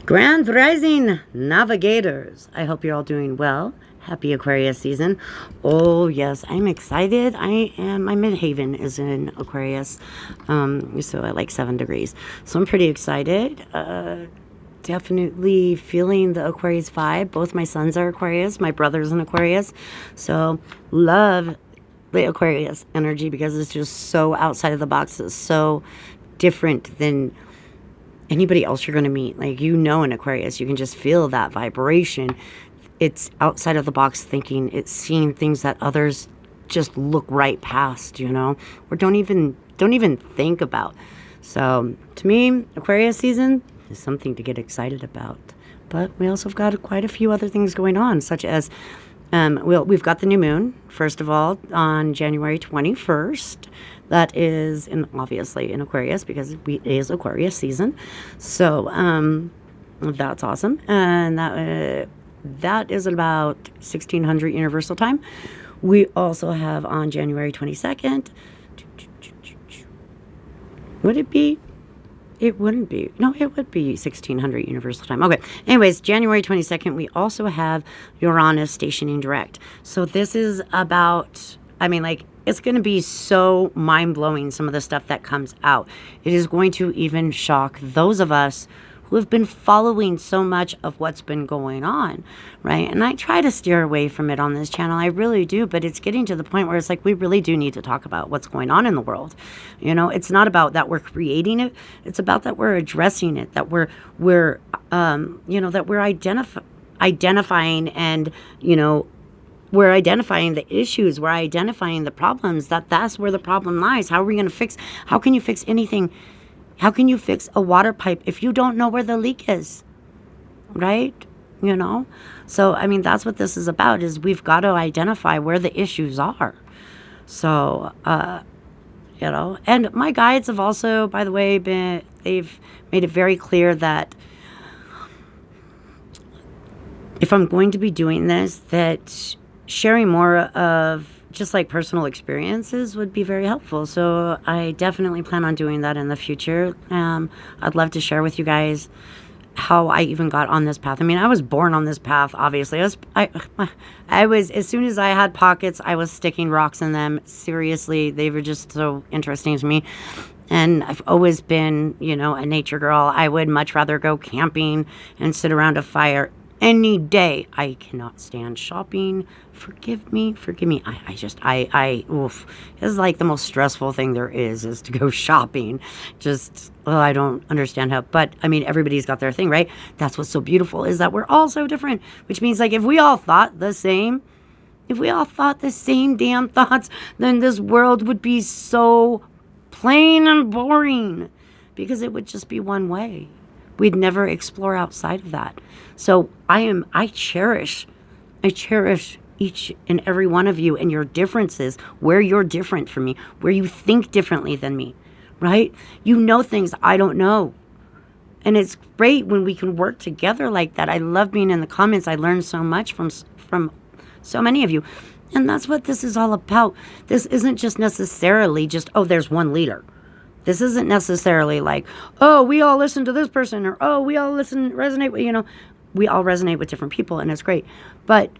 Grand Rising Navigators. I hope you're all doing well. Happy Aquarius season. Oh, yes, I'm excited. My midhaven is in Aquarius, so at like 7 degrees. So I'm pretty excited. Definitely feeling the Aquarius vibe. Both my sons are Aquarius, my brother's an Aquarius. So love the Aquarius energy because it's just so outside of the box. It's so different than anybody else you're going to meet. Like, in Aquarius, you can just feel that vibration. It's outside of the box thinking. It's seeing things that others just look right past, or don't even think about. So to me, Aquarius season is something to get excited about. But we also have got quite a few other things going on, such as we've got the new moon, first of all, on January 21st. That is obviously in Aquarius because it is Aquarius season. So that's awesome. And that is at about 1600 Universal Time. We also have on January 22nd. Would it be? It wouldn't be. No, it would be 1600 Universal Time. Okay. Anyways, January 22nd, we also have Uranus stationing direct. So this is about, it's going to be so mind-blowing, some of the stuff that comes out. It is going to even shock those of us who have been following so much of what's been going on, right? And I try to steer away from it on this channel. I really do, but it's getting to the point where it's like we really do need to talk about what's going on in the world. It's not about that we're creating it. It's about that we're addressing it, that we're that we're identifying and, we're identifying the issues, we're identifying the problems, that's where the problem lies. How can you fix anything? How can you fix a water pipe if you don't know where the leak is? Right? So, that's what this is about, is we've got to identify where the issues are. So, and my guides have also, by the way, they've made it very clear that if I'm going to be doing this, that sharing more of just like personal experiences would be very helpful. So I definitely plan on doing that in the future. I'd love to share with you guys how I even got on this path. I was born on this path, obviously. I was, as soon as I had pockets, I was sticking rocks in them. Seriously, they were just so interesting to me. And I've always been, a nature girl. I would much rather go camping and sit around a fire any day. I cannot stand shopping. Forgive me. Oof. It's like the most stressful thing there is to go shopping. I don't understand how, but everybody's got their thing, right? That's what's so beautiful, is that we're all so different, which means like if we all thought the same damn thoughts, then this world would be so plain and boring because it would just be one way. We'd never explore outside of that. So I cherish each and every one of you and your differences, where you're different from me, where you think differently than me, right? Things I don't know. And it's great when we can work together like that. I love being in the comments. I learned so much from so many of you. And that's what this is all about. This isn't just necessarily just, there's one leader. This isn't necessarily like, we all listen to this person, or, we all resonate with, we all resonate with different people, and it's great. But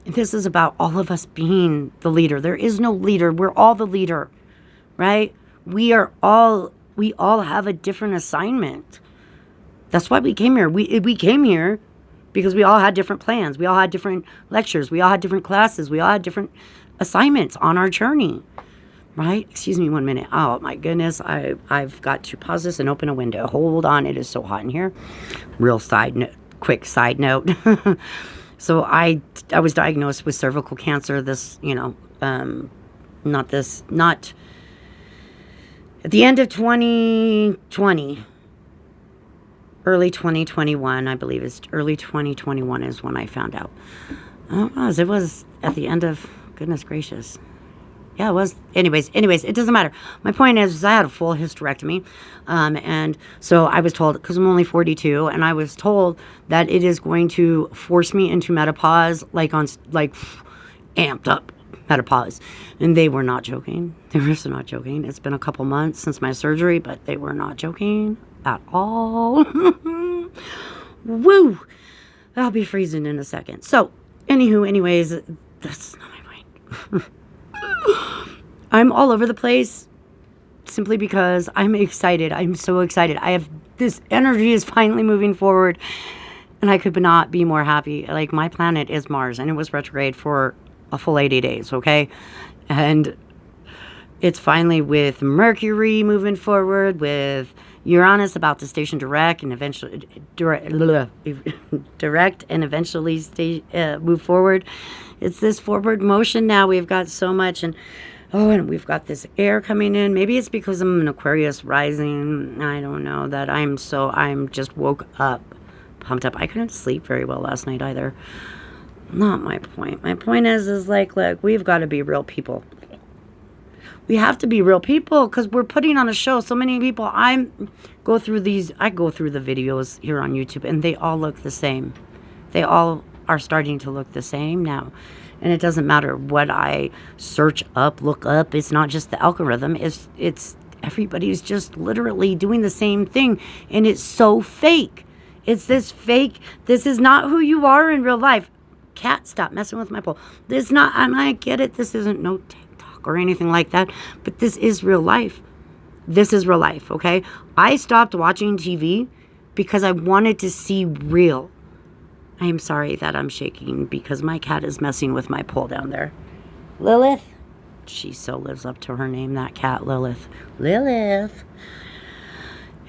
this is about all of us being the leader. There is no leader. We're all the leader, right? We all have a different assignment. That's why we came here. We came here because we all had different plans. We all had different lectures. We all had different classes. We all had different assignments on our journey. Right? Excuse me 1 minute. Oh my goodness. I've got to pause this and open a window. Hold on. It is so hot in here. Quick side note. So I was diagnosed with cervical cancer not at the end of 2020, early 2021, I believe it's early 2021 is when I found out. It was at the end of, goodness gracious. Yeah, it was. Anyways, it doesn't matter. My point is I had a full hysterectomy. And so I was told, because I'm only 42, and I was told that it is going to force me into menopause, like amped up menopause. And they were not joking. They were just not joking. It's been a couple months since my surgery, but they were not joking at all. Woo! I'll be freezing in a second. So, anyways, that's not my point. I'm all over the place simply because I'm excited. I'm so excited. This energy is finally moving forward, and I could not be more happy. Like, my planet is Mars, and it was retrograde for a full 80 days, okay? And it's finally with Mercury moving forward, with Uranus about to station direct and eventually move forward. It's this forward motion now. We've got so much, and we've got this air coming in. Maybe it's because I'm an Aquarius rising. I don't know that I'm just woke up, pumped up. I couldn't sleep very well last night either. Not my point. My point is like, look, we've got to be real people. We have to be real people because we're putting on a show. So many people, I go through the videos here on YouTube, and they all look the same. They all are starting to look the same now. And it doesn't matter what I look up. It's not just the algorithm. It's everybody's just literally doing the same thing. And it's so fake. It's this fake. This is not who you are in real life. Cat, stop messing with my pole. This not, and I get it. This isn't no TikTok or anything like that. But this is real life. This is real life, okay? I stopped watching TV because I wanted to see real. I am sorry that I'm shaking because my cat is messing with my pole down there. Lilith. She so lives up to her name, that cat, Lilith. Lilith.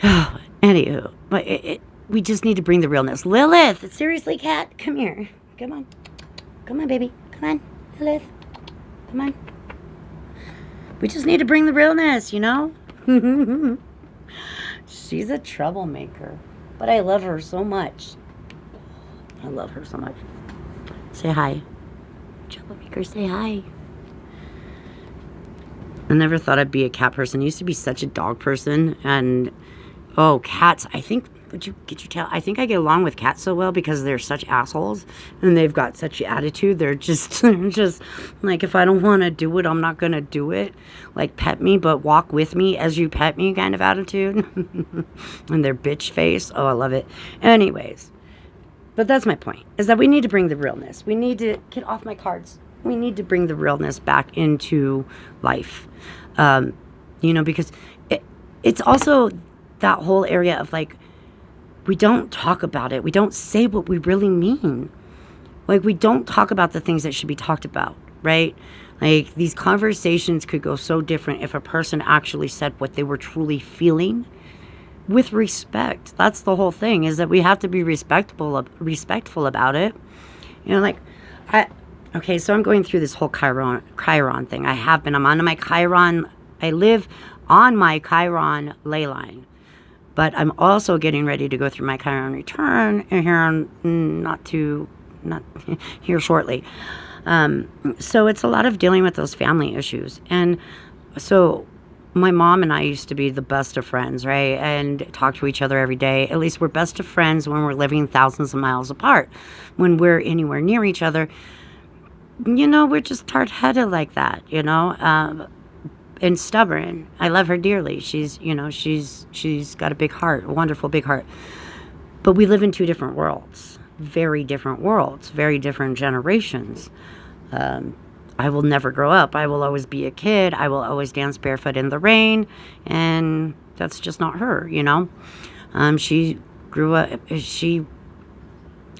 Anywho, but we just need to bring the realness. Lilith, seriously, cat, come here. Come on. Come on, baby. Come on, Lilith. Come on. We just need to bring the realness, you know? She's a troublemaker, but I love her so much. I love her so much. Say hi. Troublemaker, say hi. I never thought I'd be a cat person. I used to be such a dog person. And, cats. I think, I think I get along with cats so well because they're such assholes. And they've got such attitude. They're just like, if I don't want to do it, I'm not going to do it. Like, pet me, but walk with me as you pet me kind of attitude. And their bitch face. Oh, I love it. Anyways. But that's my point, is that we need to bring the realness. We need to get off my cards. We need to bring the realness back into life. Because it's also that whole area of like, we don't talk about it. We don't say what we really mean. Like, we don't talk about the things that should be talked about, right? Like, these conversations could go so different if a person actually said what they were truly feeling. With respect. That's the whole thing, is that we have to be respectful about it. So I'm going through this whole Chiron thing. I'm on my Chiron. I live on my Chiron ley line. But I'm also getting ready to go through my Chiron return not here shortly. So it's a lot of dealing with those family issues. And so my mom and I used to be the best of friends, right? And talk to each other every day. At least we're best of friends when we're living thousands of miles apart. When we're anywhere near each other, we're just hard-headed like that, and stubborn. I love her dearly. She's got a big heart, a wonderful big heart. But we live in two different worlds, very different generations. I will never grow up. I will always be a kid. I will always dance barefoot in the rain. And that's just not her, She grew up, she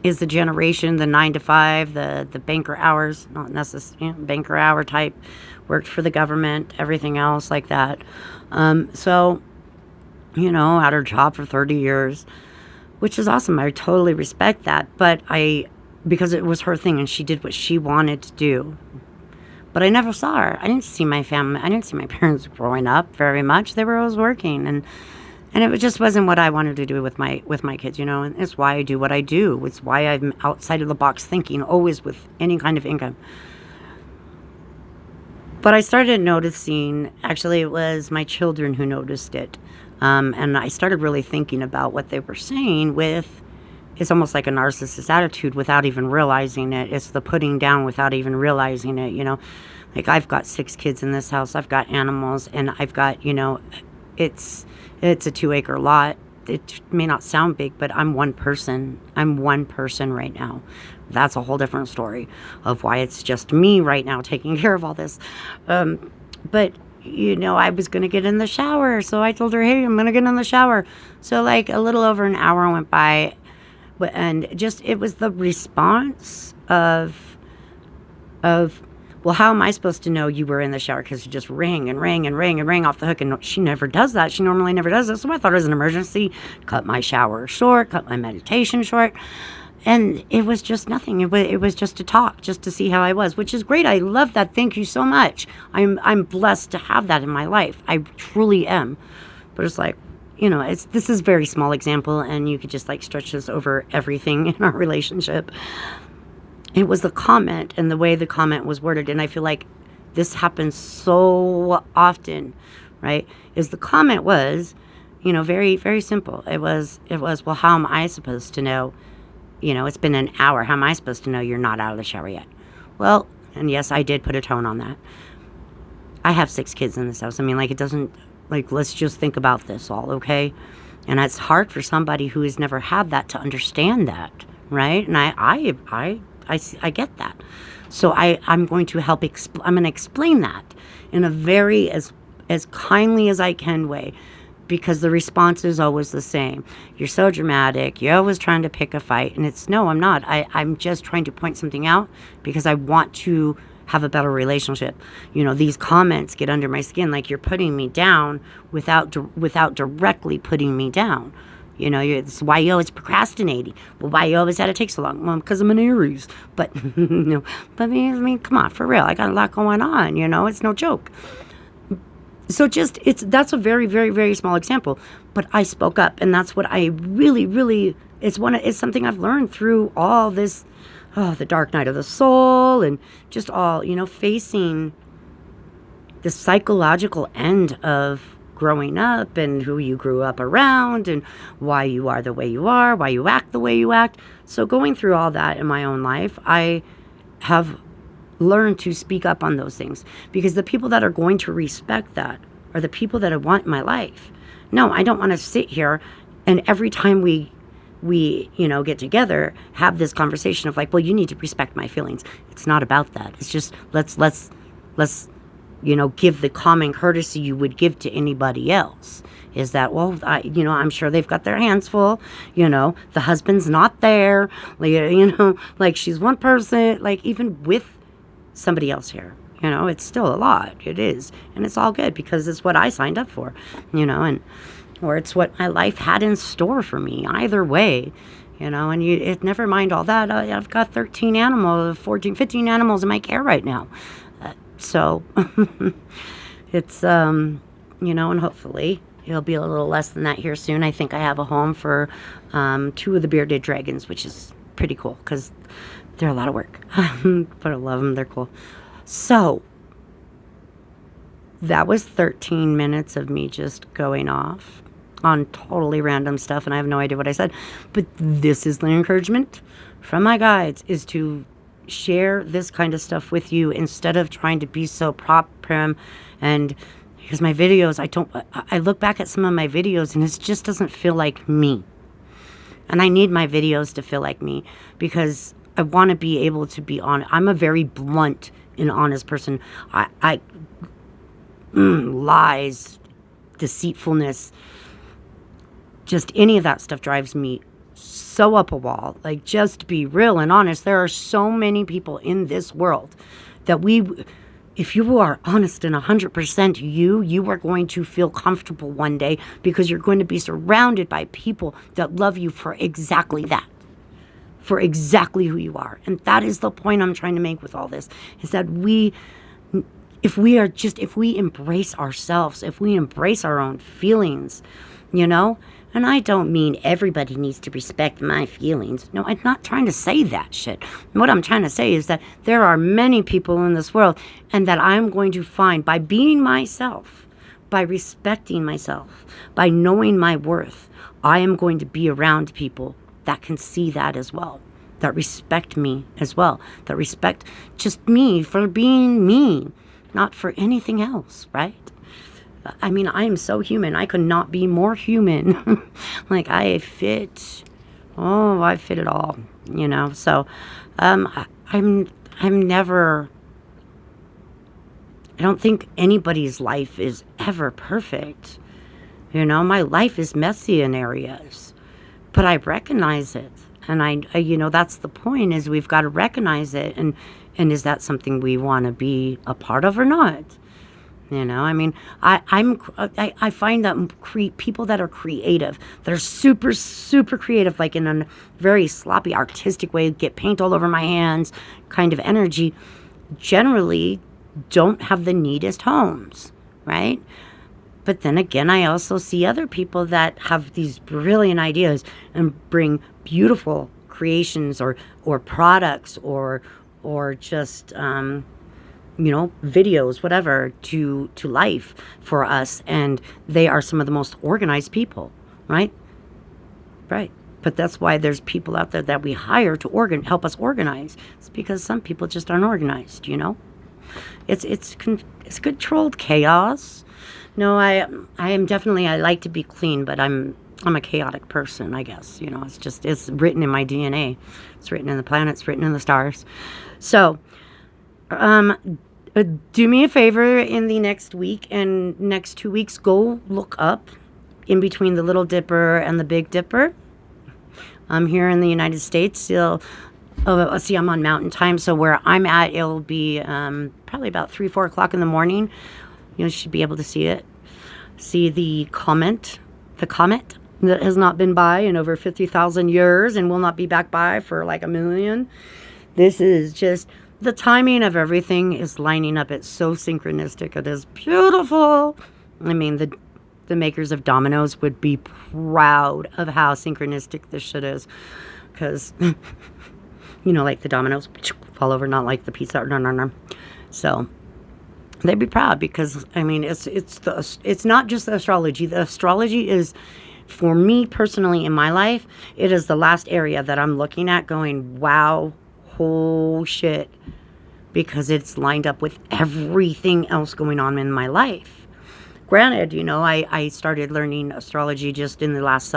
is the generation, the 9 to 5, the banker hours, not necessarily, banker hour type, worked for the government, everything else like that. Had her job for 30 years, which is awesome. I totally respect that. But because it was her thing and she did what she wanted to do. But I never saw her. I didn't see my family. I didn't see my parents growing up very much. They were always working, and it just wasn't what I wanted to do with my kids, And it's why I do what I do. It's why I'm outside of the box thinking, always with any kind of income. But I started noticing. Actually, it was my children who noticed it, and I started really thinking about what they were saying with. It's almost like a narcissist attitude without even realizing it. It's the putting down without even realizing it, Like, I've got 6 kids in this house. I've got animals, and I've got, it's a 2-acre lot it may not sound big, but I'm one person. I'm one person right now. That's a whole different story of why it's just me right now taking care of all this. But, I was going to get in the shower. So I told her, hey, I'm going to get in the shower. So like a little over an hour went by. And just, it was the response of, well, how am I supposed to know you were in the shower? Because you just ring and ring and ring and ring off the hook. And she never does that. She normally never does that. So I thought it was an emergency. Cut my shower short, cut my meditation short. And it was just nothing. It was just to talk, just to see how I was, which is great. I love that. Thank you so much. I'm blessed to have that in my life. I truly am. But it's like, this is a very small example, and you could just like stretch this over everything in our relationship. It was the comment and the way the comment was worded. And I feel like this happens so often, right? Is the comment was, very, very simple. It was, well, how am I supposed to know? It's been an hour. How am I supposed to know you're not out of the shower yet? Well, and yes, I did put a tone on that. I have 6 kids in this house. I mean, like, it doesn't, like, let's just think about this all, okay? And it's hard for somebody who has never had that to understand that, right? And I get that. So I'm going to help, I'm going to explain that in a very, as kindly as I can way. Because the response is always the same. You're so dramatic. You're always trying to pick a fight. And it's, no, I'm not. I'm just trying to point something out because I want to have a better relationship. These comments get under my skin, like you're putting me down without directly putting me down. It's why you always procrastinating. Well, why you always had to take so long? Well, because I'm an Aries. But, but I mean, come on, for real. I got a lot going on, it's no joke. So that's a very, very, very small example, but I spoke up, and that's what I really, really, it's something I've learned through all this, the dark night of the soul, and just all, facing the psychological end of growing up and who you grew up around and why you are the way you are, why you act the way you act. So going through all that in my own life, I have learn to speak up on those things, because the people that are going to respect that are the people that I want in my life. No, I don't want to sit here and every time we get together, have this conversation of like, well, you need to respect my feelings. It's not about that. It's just let's give the common courtesy you would give to anybody else. Is that, well, I'm sure they've got their hands full. The husband's not there. Like she's one person. Like even with somebody else here, it's still a lot. It is, and it's all good because it's what I signed up for, or it's what my life had in store for me. Either way, and never mind all that. I've got 13 animals, 14, 15 animals in my care right now, so it's and hopefully it'll be a little less than that here soon. I think I have a home for 2 of the bearded dragons, which is pretty cool because they're a lot of work, but I love them. They're cool. So that was 13 minutes of me just going off on totally random stuff, and I have no idea what I said. But this is the encouragement from my guides, is to share this kind of stuff with you instead of trying to be so prim. And because my videos, I look back at some of my videos and it just doesn't feel like me. And I need my videos to feel like me because I want to be able to be honest. I'm a very blunt and honest person. Lies, deceitfulness, just any of that stuff drives me so up a wall. Like, just to be real and honest, there are so many people in this world that if you are honest and 100% you are going to feel comfortable one day because you're going to be surrounded by people that love you for exactly that. For exactly who you are. And that is the point I'm trying to make with all this, is that if we embrace ourselves, if we embrace our own feelings, and I don't mean everybody needs to respect my feelings. No, I'm not trying to say that shit. What I'm trying to say is that there are many people in this world, and that I'm going to find, by being myself, by respecting myself, by knowing my worth, I am going to be around people that can see that as well, that respect me as well, that respect just me for being me, not for anything else, right? I mean, I am so human. I could not be more human. Like, I fit. Oh, I fit it all, you know. So, I'm never. I don't think anybody's life is ever perfect. You know, my life is messy in areas, but I recognize it. And I you know, that's the point, is we've got to recognize it. And is that something we want to be a part of or not? You know, I mean, I find that people that are creative, that are super, super creative, like in a very sloppy, artistic way, get paint all over my hands kind of energy, generally don't have the neatest homes, right? But then again, I also see other people that have these brilliant ideas and bring beautiful creations or products or just you know, videos, whatever, to life for us, and they are some of the most organized people, right? Right. But that's why there's people out there that we hire to help us organize. It's because some people just aren't organized, you know. It's controlled chaos. No, I am definitely, I like to be clean, but I'm a chaotic person, I guess. You know, it's written in my DNA. It's written in the planets, written in the stars. So, do me a favor in the next week and next 2 weeks, go look up in between the Little Dipper and the Big Dipper. I'm here in the United States. Let's see, I'm on Mountain Time, so where I'm at, it'll be probably about 3-4 o'clock in the morning. You should be able to see it. See the comet that has not been by in over 50,000 years and will not be back by for like a million. This is just, the timing of everything is lining up. It's so synchronistic. It is beautiful. I mean, the makers of dominoes would be proud of how synchronistic this shit is. Because, you know, like the dominoes fall over, not like the pizza. No. So they'd be proud because, I mean, it's not just the astrology. The astrology is, for me personally in my life, it is the last area that I'm looking at going, wow, whole shit, because it's lined up with everything else going on in my life. Granted, you know, I started learning astrology just in the last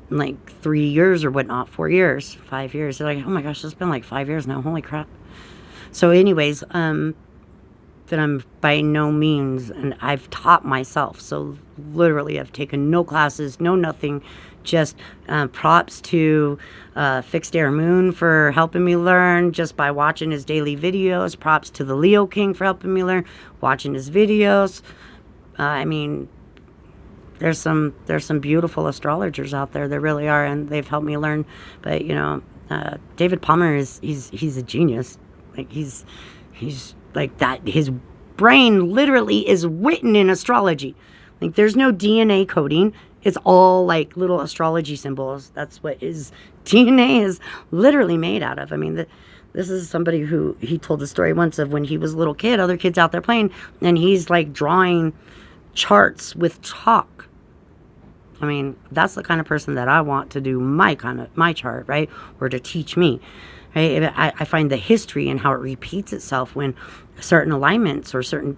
like 3 years or whatnot, 4 years, 5 years. Like, oh my gosh, it's been like 5 years now. Holy crap. So anyways, that I'm by no means, and I've taught myself. So literally I've taken no classes, no nothing, just props to Fixed Air Moon for helping me learn just by watching his daily videos. Props to the Leo King for helping me learn, watching his videos. I mean, there's some beautiful astrologers out there. There really are, and they've helped me learn. But you know, David Palmer he's a genius. Like he's like that. His brain literally is written in astrology. Like there's no DNA coding. It's all like little astrology symbols. That's what his DNA is literally made out of. I mean, this is somebody who, he told the story once of when he was a little kid, other kids out there playing, and he's like drawing charts with chalk. I mean, that's the kind of person that I want to do my chart, right? Or to teach me. Right? I find the history and how it repeats itself when certain alignments or certain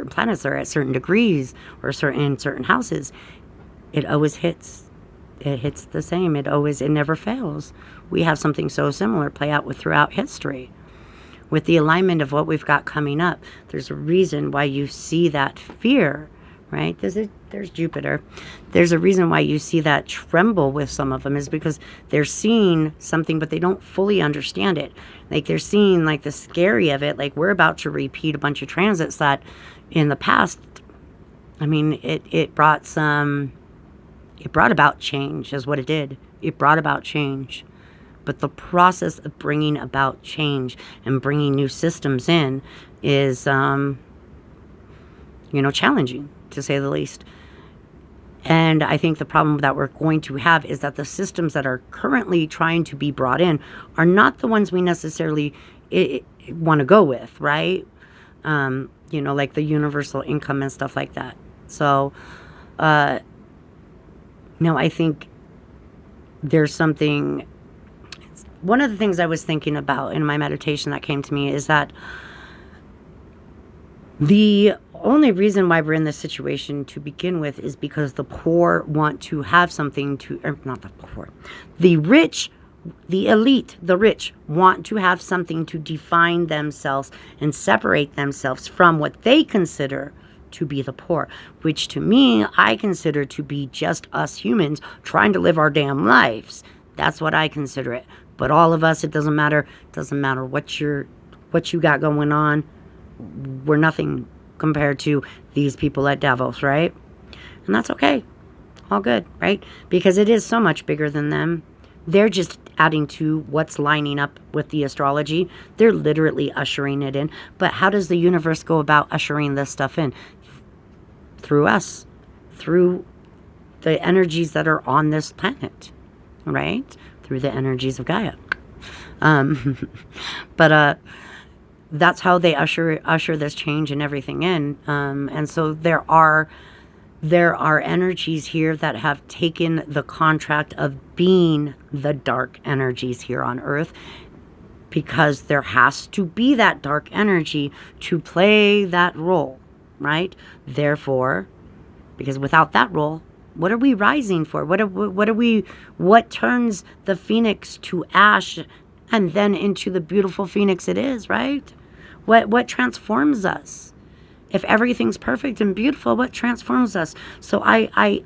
planets are at certain degrees or in certain houses. It always hits. It hits the same. It never fails. We have something so similar play out throughout history. With the alignment of what we've got coming up, there's a reason why you see that fear, right? There's Jupiter. There's a reason why you see that tremble with some of them, is because they're seeing something, but they don't fully understand it. Like they're seeing like the scary of it. Like we're about to repeat a bunch of transits that in the past, I mean, it brought about change is what it did. It brought about change. But the process of bringing about change and bringing new systems in is, challenging, to say the least. And I think the problem that we're going to have is that the systems that are currently trying to be brought in are not the ones we necessarily want to go with, right? Like the universal income and stuff like that. So, no, I think there's something. One of the things I was thinking about in my meditation that came to me is that the only reason why we're in this situation to begin with is because the poor want to have something to, or not the poor, the rich, the elite, the rich want to have something to define themselves and separate themselves from what they consider to be the poor, which to me, I consider to be just us humans trying to live our damn lives. That's what I consider it. But all of us, it doesn't matter. It doesn't matter what you got going on. We're nothing compared to these people at Davos, right? And that's okay. All good, right? Because it is so much bigger than them. They're just adding to what's lining up with the astrology. They're literally ushering it in. But how does the universe go about ushering this stuff in? Through us. Through the energies that are on this planet, right? Through the energies of Gaia. But that's how they usher this change and everything in. And so there are energies here that have taken the contract of being the dark energies here on Earth, because there has to be that dark energy to play that role, right? Therefore, because without that role, what are we rising for? What turns the phoenix to ash and then into the beautiful phoenix it is, right? What transforms us? If everything's perfect and beautiful, what transforms us? So I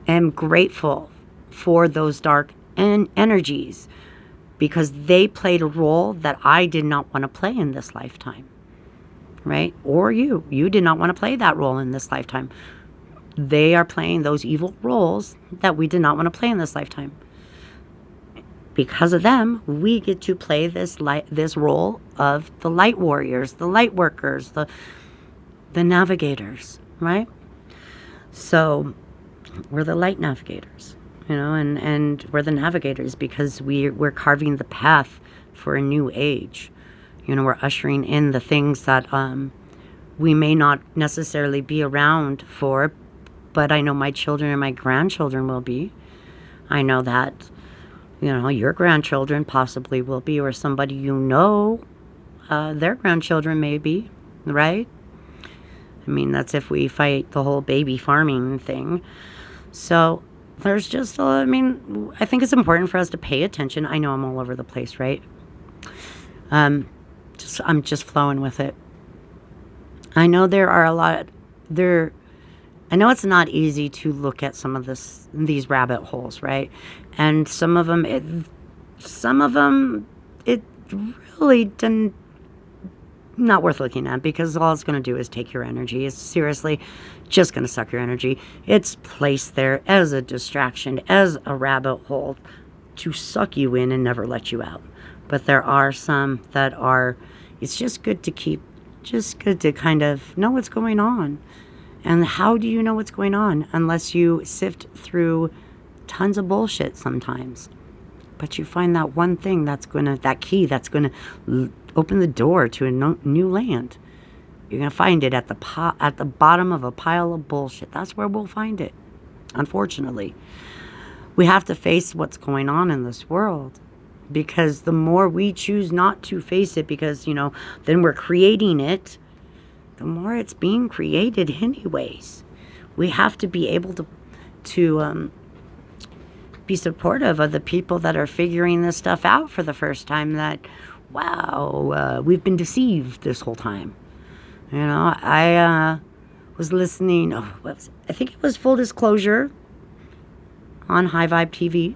am grateful for those dark energies, because they played a role that I did not want to play in this lifetime, right? Or you did not want to play that role in this lifetime. They are playing those evil roles that we did not want to play in this lifetime. Because of them, we get to play this role of the light warriors, the light workers, the navigators, right? So we're the light navigators, and we're the navigators because we're carving the path for a new age. We're ushering in the things that we may not necessarily be around for, but I know my children and my grandchildren will be. I know that your grandchildren possibly will be, or somebody their grandchildren may be, right? I mean, that's if we fight the whole baby farming thing. So there's just, I think it's important for us to pay attention. I know I'm all over the place, right? I'm just flowing with it. I know I know it's not easy to look at some of these rabbit holes, right? And some of them, it really didn't, not worth looking at, because all it's going to do is take your energy. It's seriously just going to suck your energy. It's placed there as a distraction, as a rabbit hole to suck you in and never let you out. But there are some that are, it's just good to kind of know what's going on. And how do you know what's going on unless you sift through tons of bullshit sometimes? But you find that one thing that key that's gonna open the door to a new land. You're gonna find it at the bottom of a pile of bullshit. That's where we'll find it. Unfortunately, we have to face what's going on in this world, because the more we choose not to face it, because then we're creating it. The more it's being created anyways. We have to be able to be supportive of the people that are figuring this stuff out for the first time, that, wow, we've been deceived this whole time. I was listening, I think it was Full Disclosure on High Vibe TV,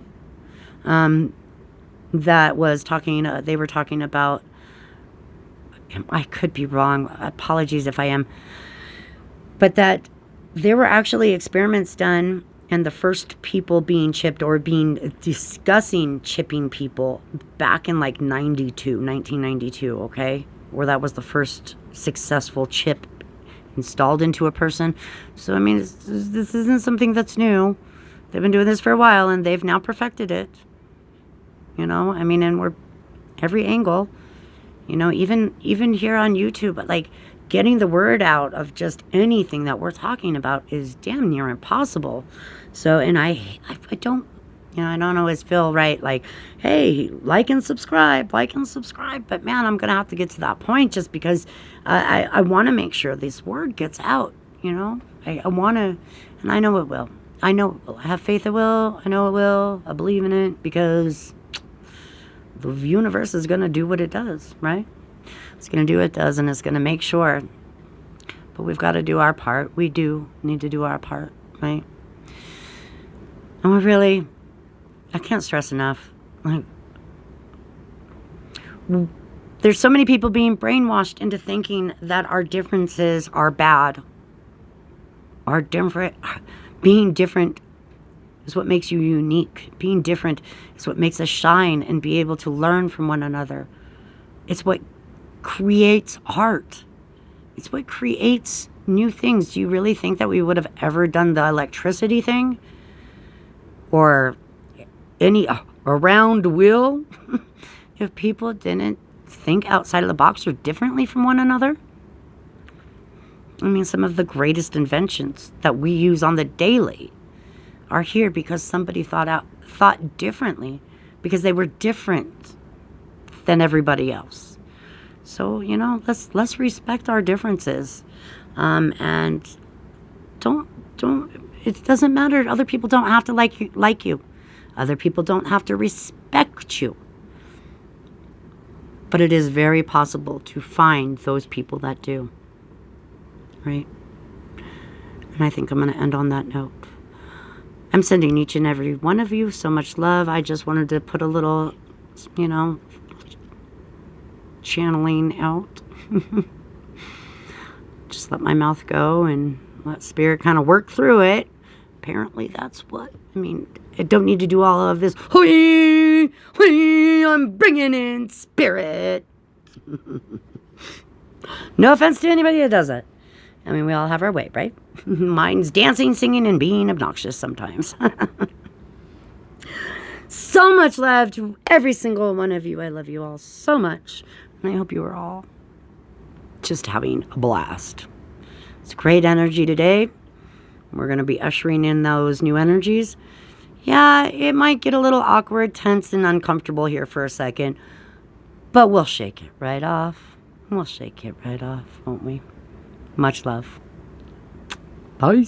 that was talking, they were talking about, I could be wrong, apologies if I am, but that there were actually experiments done, and the first people being chipped or discussing chipping people back in like 1992, okay? Where that was the first successful chip installed into a person. So, this isn't something that's new. They've been doing this for a while, and they've now perfected it. And we're every angle. Even here on YouTube, but like getting the word out of just anything that we're talking about is damn near impossible. So, and I don't You know, I don't always feel right, like, hey, like and subscribe. But man, I'm going to have to get to that point just because I want to make sure this word gets out, you know. I want to, and I know it will. I know it will. I have faith it will. I know it will. I believe in it because the universe is going to do what it does, right? It's going to do what it does, and it's going to make sure. But we've got to do our part. We do need to do our part, right? And we really, I can't stress enough, like, there's so many people being brainwashed into thinking that our differences are bad. Being different is what makes you unique. Being different is what makes us shine and be able to learn from one another. It's what creates art. It's what creates new things. Do you really think that we would have ever done the electricity thing? Or any round wheel if people didn't think outside of the box or differently from one another? I mean, some of the greatest inventions that we use on the daily are here because somebody thought differently, because they were different than everybody else. So, you know, let's respect our differences, and don't. It doesn't matter. Other people don't have to like you. Other people don't have to respect you. But it is very possible to find those people that do. Right? And I think I'm going to end on that note. I'm sending each and every one of you so much love. I just wanted to put a little, you know, channeling out. Just let my mouth go and let spirit kind of work through it. Apparently that's what, I mean, I don't need to do all of this. Hoi, hoi, I'm bringing in spirit. No offense to anybody that does it. I mean, we all have our way, right? Mine's dancing, singing, and being obnoxious sometimes. So much love to every single one of you. I love you all so much. And I hope you are all just having a blast. It's great energy today. We're going to be ushering in those new energies. Yeah, it might get a little awkward, tense, and uncomfortable here for a second. But we'll shake it right off. We'll shake it right off, won't we? Much love. Bye.